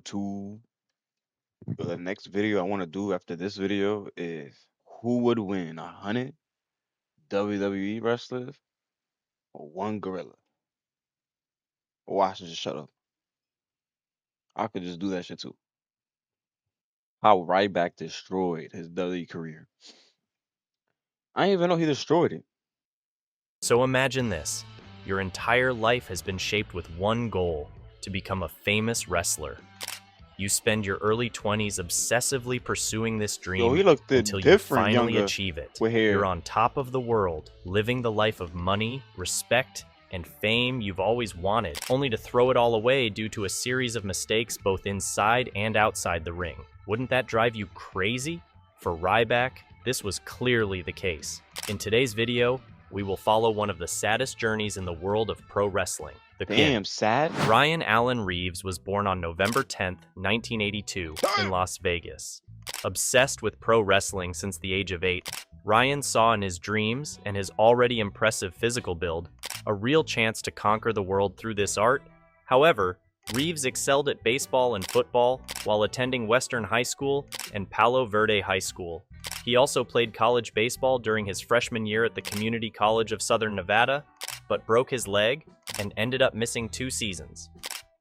YouTube. The next video I want to do after this video is who would win, 100 WWE wrestlers or one gorilla? Or I should just shut up. I could just do that shit too. How Ryback destroyed his WWE career. I didn't even know he destroyed it. So imagine this. Your entire life has been shaped with one goal: to become a famous wrestler. You spend your early 20s obsessively pursuing this dream He looked until you different finally younger achieve it. with hair. You're on top of the world, living the life of money, respect, and fame you've always wanted, only to throw it all away due to a series of mistakes both inside and outside the ring. Wouldn't that drive you crazy? For Ryback, this was clearly the case. In today's video, we will follow one of the saddest journeys in the world of pro wrestling. Damn, sad. Ryan Allen Reeves was born on November 10th, 1982, in Las Vegas. Obsessed with pro wrestling since the age of 8, Ryan saw in his dreams and his already impressive physical build a real chance to conquer the world through this art. However, Reeves excelled at baseball and football while attending Western High School and Palo Verde High School. He also played college baseball during his freshman year at the Community College of Southern Nevada, but broke his leg and ended up missing 2 seasons.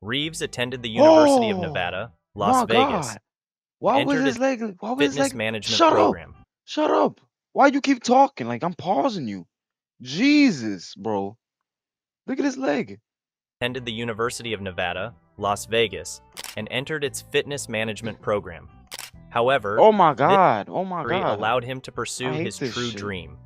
Reeves attended the University of Nevada, Las Vegas. Why was his leg? Fitness management program. Shut up! Why you keep talking? Like I'm pausing you. Jesus, bro. Look at his leg. Attended the University of Nevada, Las Vegas, and entered its fitness management program. However, oh my god, allowed him to pursue his true dream.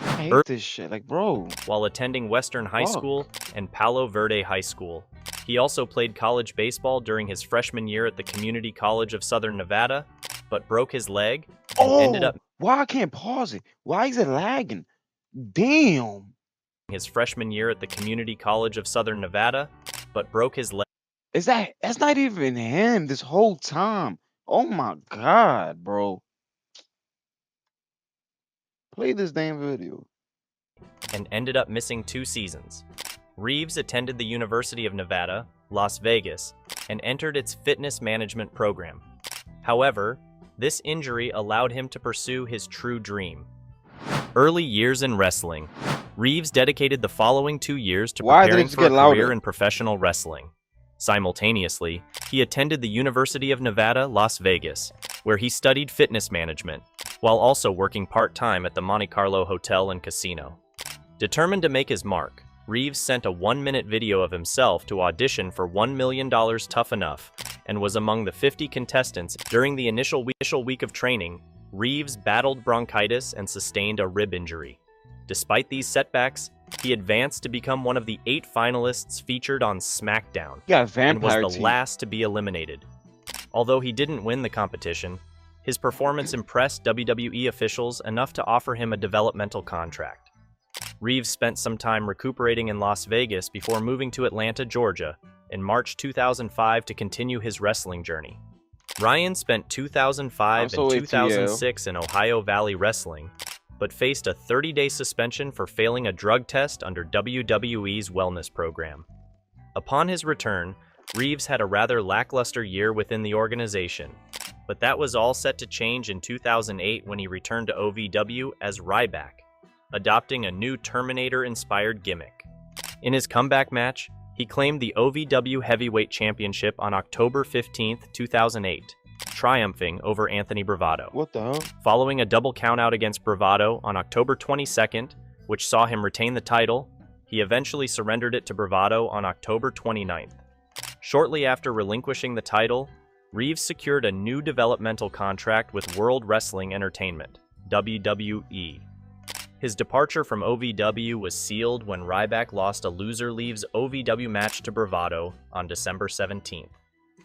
I hate this shit, like, bro. While attending Western High School and Palo Verde High School, he also played college baseball during his freshman year at the Community College of Southern Nevada, but broke his leg and ended up. Why I can't pause it? Why is it lagging? Damn. His freshman year at the Community College of Southern Nevada, but broke his leg. That's not even him this whole time. Oh my god, bro. Play this damn video. And ended up missing 2 seasons. Reeves attended the University of Nevada, Las Vegas, and entered its fitness management program. However, this injury allowed him to pursue his true dream. Early years in wrestling. Reeves dedicated the following 2 years to preparing for a career in professional wrestling. Simultaneously, he attended the University of Nevada, Las Vegas, where he studied fitness management, while also working part-time at the Monte Carlo Hotel and Casino. Determined to make his mark, Reeves sent a 1-minute video of himself to audition for $1 Million Tough Enough, and was among the 50 contestants. During the initial week of training, Reeves battled bronchitis and sustained a rib injury. Despite these setbacks, he advanced to become one of the 8 finalists featured on SmackDown, and was the last to be eliminated. Although he didn't win the competition, his performance impressed WWE officials enough to offer him a developmental contract. Reeves spent some time recuperating in Las Vegas before moving to Atlanta, Georgia, in March 2005 to continue his wrestling journey. Ryan spent 2005 and 2006 in Ohio Valley Wrestling, but faced a 30-day suspension for failing a drug test under WWE's wellness program. Upon his return, Reeves had a rather lackluster year within the organization, but that was all set to change in 2008 when he returned to OVW as Ryback, adopting a new Terminator-inspired gimmick. In his comeback match, he claimed the OVW Heavyweight Championship on October 15, 2008, triumphing over Anthony Bravado. What the hell? Following a double countout against Bravado on October 22nd, which saw him retain the title, he eventually surrendered it to Bravado on October 29th. Shortly after relinquishing the title, Reeves secured a new developmental contract with World Wrestling Entertainment, WWE. His departure from OVW was sealed when Ryback lost a loser leaves OVW match to Bravado on December 17th.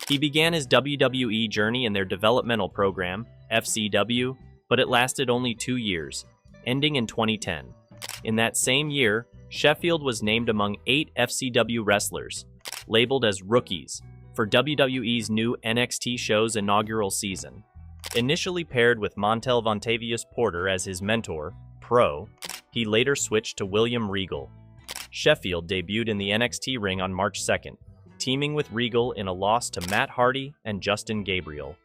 He began his WWE journey in their developmental program, FCW, but it lasted only 2 years, ending in 2010. In that same year, Sheffield was named among 8 FCW wrestlers, labeled as rookies, for WWE's new NXT show's inaugural season. Initially paired with Montel Vontavious Porter as his mentor, Pro, he later switched to William Regal. Sheffield debuted in the NXT ring on March 2nd, teaming with Regal in a loss to Matt Hardy and Justin Gabriel.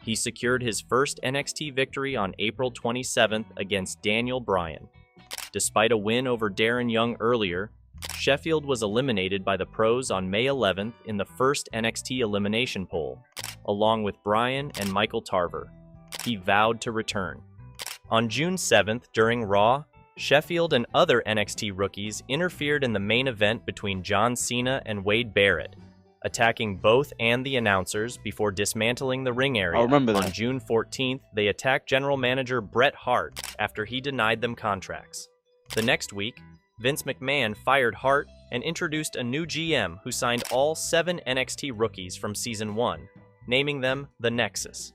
He secured his first NXT victory on April 27th against Daniel Bryan. Despite a win over Darren Young earlier, Sheffield was eliminated by the pros on May 11th in the first NXT elimination poll, along with Bryan and Michael Tarver. He vowed to return. On June 7th, during Raw, Sheffield and other NXT rookies interfered in the main event between John Cena and Wade Barrett, attacking both and the announcers before dismantling the ring area. I remember that. On June 14th, they attacked General Manager Bret Hart after he denied them contracts. The next week, Vince McMahon fired Hart and introduced a new GM who signed all 7 NXT rookies from Season 1, naming them The Nexus.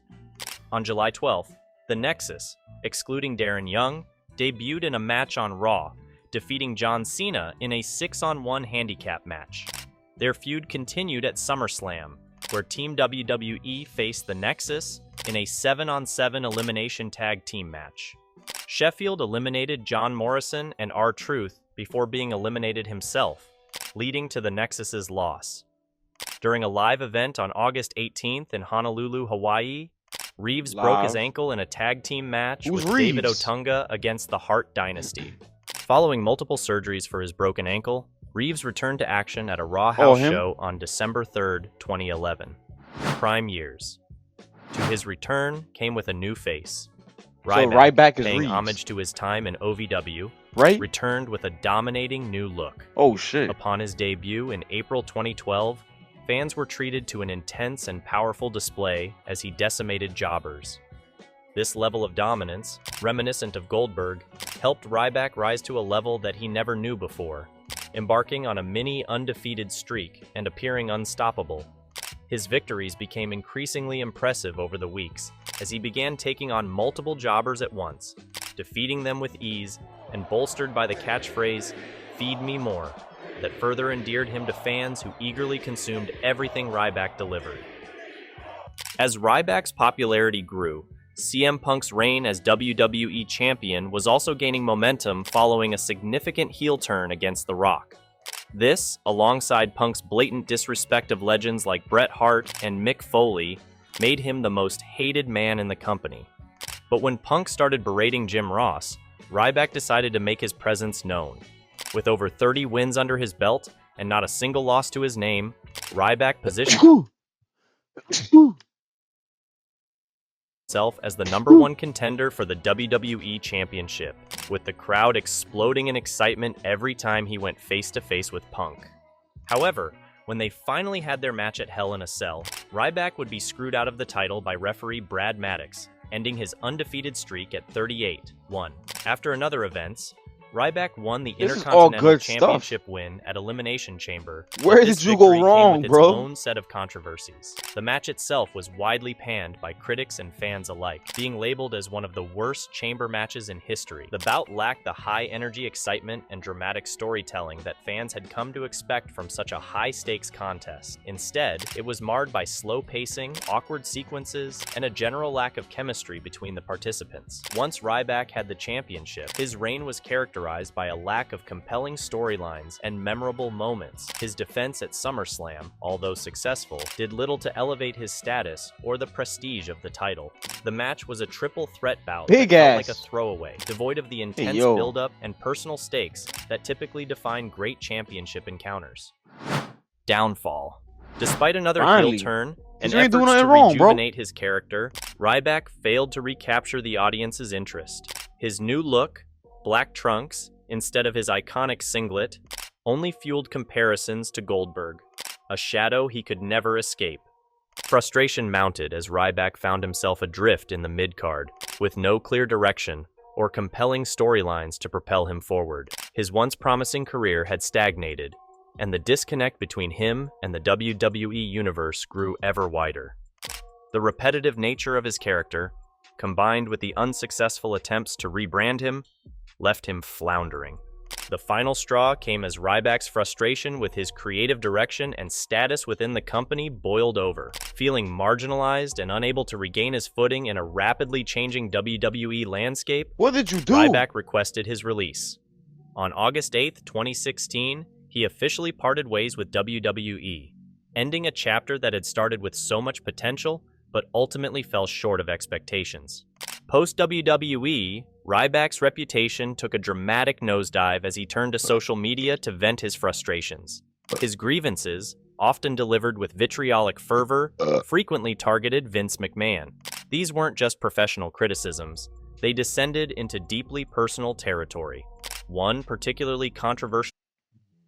On July 12th, The Nexus, excluding Darren Young, debuted in a match on Raw, defeating John Cena in a 6-on-1 handicap match. Their feud continued at SummerSlam, where Team WWE faced The Nexus in a 7-on-7 elimination tag team match. Sheffield eliminated John Morrison and R-Truth before being eliminated himself, leading to The Nexus's loss. During a live event on August 18th in Honolulu, Hawaii, Reeves broke his ankle in a tag team match with David Otunga against the Hart Dynasty. Following multiple surgeries for his broken ankle, Reeves returned to action at a Raw house show on December 3rd, 2011. Prime years. To his return came with a new face. Ryback is paying Reeves. homage to his time in OVW, Right? returned with a dominating new look. Oh, shit. Upon his debut in April 2012, fans were treated to an intense and powerful display as he decimated jobbers. This level of dominance, reminiscent of Goldberg, helped Ryback rise to a level that he never knew before, embarking on a mini undefeated streak and appearing unstoppable. His victories became increasingly impressive over the weeks as he began taking on multiple jobbers at once, defeating them with ease and bolstered by the catchphrase, "Feed me more," that further endeared him to fans who eagerly consumed everything Ryback delivered. As Ryback's popularity grew, CM Punk's reign as WWE Champion was also gaining momentum following a significant heel turn against The Rock. This, alongside Punk's blatant disrespect of legends like Bret Hart and Mick Foley, made him the most hated man in the company. But when Punk started berating Jim Ross, Ryback decided to make his presence known. With over 30 wins under his belt and not a single loss to his name, Ryback positioned himself as the #1 contender for the WWE Championship, with the crowd exploding in excitement every time he went face-to-face with Punk. However, when they finally had their match at Hell in a Cell, Ryback would be screwed out of the title by referee Brad Maddox, ending his undefeated streak at 38-1. After another events, Ryback won the Intercontinental Championship win at Elimination Chamber. Where did you go wrong, with bro? Its own set of controversies. The match itself was widely panned by critics and fans alike, being labeled as one of the worst chamber matches in history. The bout lacked the high-energy excitement and dramatic storytelling that fans had come to expect from such a high-stakes contest. Instead, it was marred by slow pacing, awkward sequences, and a general lack of chemistry between the participants. Once Ryback had the championship, his reign was characterized by a lack of compelling storylines and memorable moments. His defense at SummerSlam, although successful, did little to elevate his status or the prestige of the title. The match was a triple threat bout that felt like a throwaway, devoid of the intense build-up and personal stakes that typically define great championship encounters. Downfall. Despite another heel turn and efforts to rejuvenate his character, Ryback failed to recapture the audience's interest. His new look, black trunks, instead of his iconic singlet, only fueled comparisons to Goldberg, a shadow he could never escape. Frustration mounted as Ryback found himself adrift in the mid-card, with no clear direction or compelling storylines to propel him forward. His once promising career had stagnated, and the disconnect between him and the WWE Universe grew ever wider. The repetitive nature of his character, combined with the unsuccessful attempts to rebrand him, left him floundering. The final straw came as Ryback's frustration with his creative direction and status within the company boiled over. Feeling marginalized and unable to regain his footing in a rapidly changing WWE landscape, what did you do? Ryback requested his release. On August 8th, 2016, he officially parted ways with WWE. ending a chapter that had started with so much potential but ultimately fell short of expectations. Post WWE, Ryback's reputation took a dramatic nosedive as he turned to social media to vent his frustrations. His grievances, often delivered with vitriolic fervor, frequently targeted Vince McMahon. These weren't just professional criticisms, they descended into deeply personal territory. One particularly controversial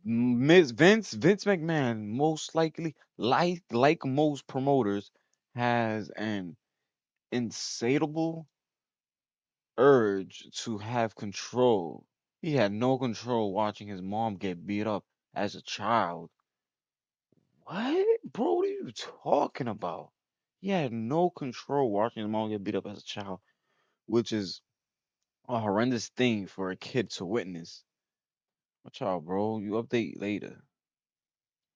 Vince McMahon most likely, like most promoters, has an insatiable urge to have control. He had no control watching his mom get beat up as a child. What? Bro, what are you talking about? He had no control watching his mom get beat up as a child, which is a horrendous thing for a kid to witness. Watch out, bro. You update later.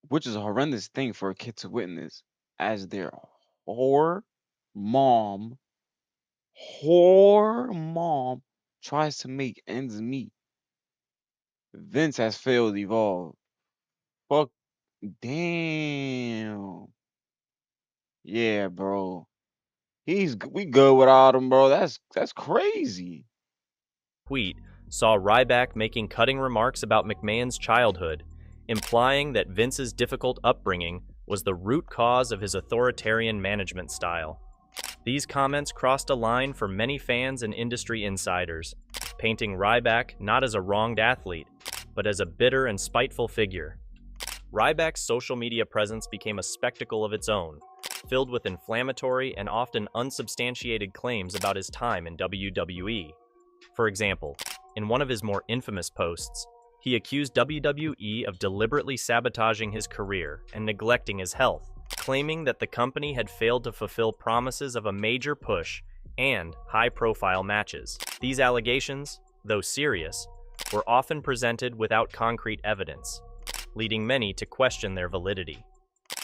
Which is a horrendous thing for a kid to witness as their whore mom, whore mom tries to make ends meet. Vince has failed Evolve. Fuck, damn. Yeah, bro. We good without him, bro. That's crazy. tweet saw Ryback making cutting remarks about McMahon's childhood, implying that Vince's difficult upbringing was the root cause of his authoritarian management style. These comments crossed a line for many fans and industry insiders, painting Ryback not as a wronged athlete, but as a bitter and spiteful figure. Ryback's social media presence became a spectacle of its own, filled with inflammatory and often unsubstantiated claims about his time in WWE. For example, in one of his more infamous posts, he accused WWE of deliberately sabotaging his career and neglecting his health, claiming that the company had failed to fulfill promises of a major push and high-profile matches. These allegations, though serious, were often presented without concrete evidence, leading many to question their validity.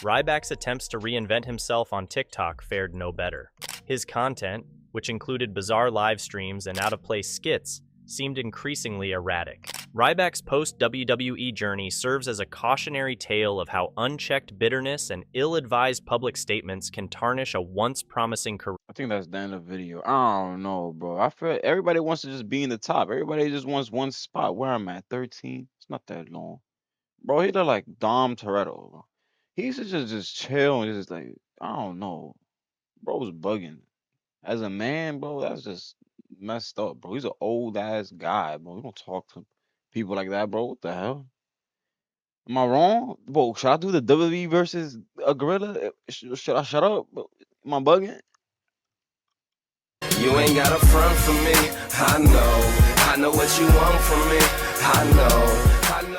Ryback's attempts to reinvent himself on TikTok fared no better. His content, which included bizarre live streams and out-of-place skits, seemed increasingly erratic. Ryback's post-WWE journey serves as a cautionary tale of how unchecked bitterness and ill-advised public statements can tarnish a once promising career. I think that's the end of the video. I don't know, bro. I feel everybody wants to just be in the top. Everybody just wants one spot. Where I'm at, 13. It's not that long. Bro, he look like Dom Toretto, bro. He used to just chill and just like, I don't know. Bro's bugging. As a man, bro, that's just messed up, bro. He's an old ass guy, bro. You don't talk to people like that, bro. What the hell? Am I wrong? Bro, should I do the WWE versus a gorilla? Should I shut up? Am I bugging? You ain't got a front for me, I know what you want from me, I know.